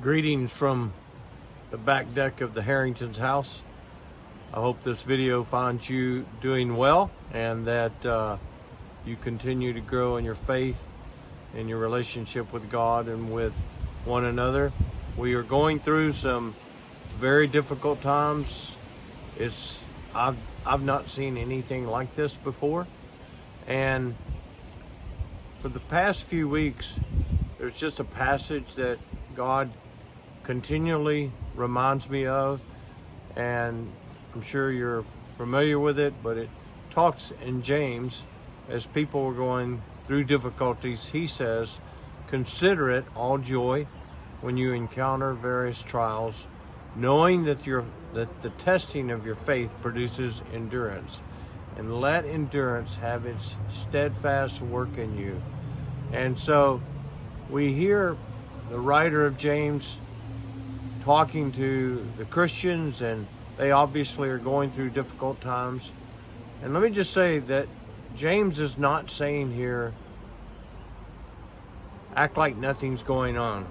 Greetings from the back deck of the Harrington's house. I hope this video finds you doing well and that you continue to grow in your faith, in your relationship with God and with one another. We are going through some very difficult times. I've not seen anything like this before, and for the past few weeks there's just a passage that God continually reminds me of, and I'm sure you're familiar with it, but it talks in James as people are going through difficulties. He says, "Consider it all joy when you encounter various trials, knowing that the testing of your faith produces endurance, and let endurance have its steadfast work in you." And so we hear the writer of James talking to the Christians, and they obviously are going through difficult times. And let me just say that James is not saying here, act like nothing's going on.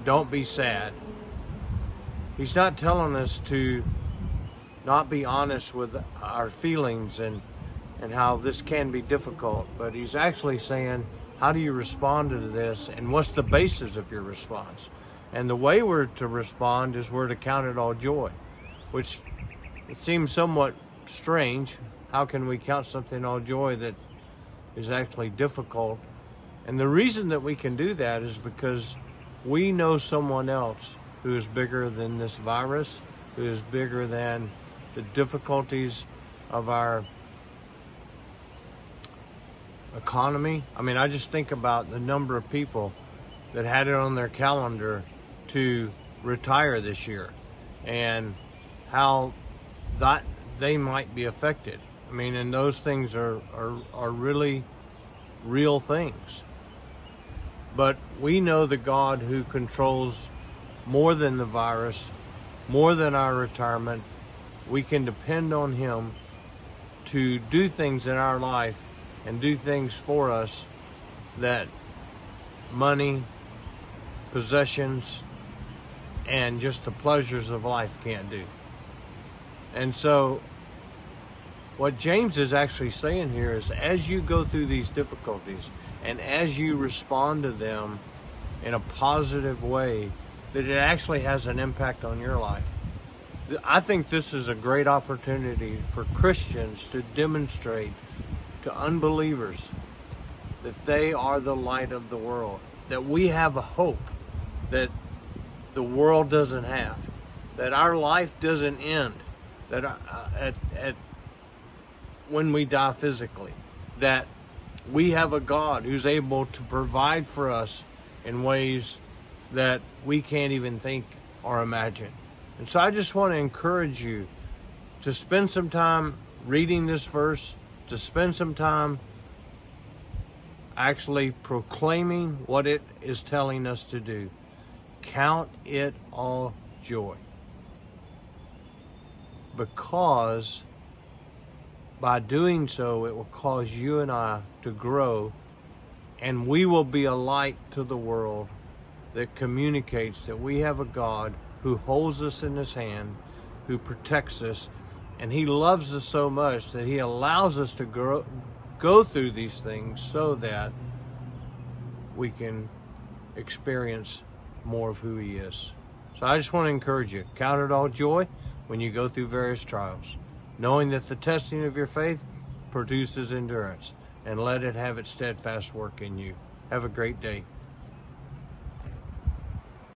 Don't be sad. He's not telling us to not be honest with our feelings and how this can be difficult, but he's actually saying, how do you respond to this, and what's the basis of your response? And the way we're to respond is we're to count it all joy, which it seems somewhat strange. How can we count something all joy that is actually difficult? And the reason that we can do that is because we know someone else who is bigger than this virus, who is bigger than the difficulties of our economy. I mean, I just think about the number of people that had it on their calendar to retire this year and how that they might be affected. I mean, and those things are really real things. But we know the God who controls more than the virus, more than our retirement. We can depend on him to do things in our life and do things for us that money, possessions, and just the pleasures of life can't do. And so what James is actually saying here is, as you go through these difficulties and as you respond to them in a positive way, that it actually has an impact on your life. I think this is a great opportunity for Christians to demonstrate to unbelievers that they are the light of the world, that we have a hope that the world doesn't have, that our life doesn't end, that when we die physically, that we have a God who's able to provide for us in ways that we can't even think or imagine. And so I just want to encourage you to spend some time reading this verse, to spend some time actually proclaiming what it is telling us to do. Count it all joy, because by doing so, it will cause you and I to grow, and we will be a light to the world that communicates that we have a God who holds us in his hand, who protects us, and he loves us so much that he allows us to go through these things so that we can experience more of who he is. So I just want to encourage you, count it all joy when you go through various trials, knowing that the testing of your faith produces endurance, and let it have its steadfast work in you. Have a great day.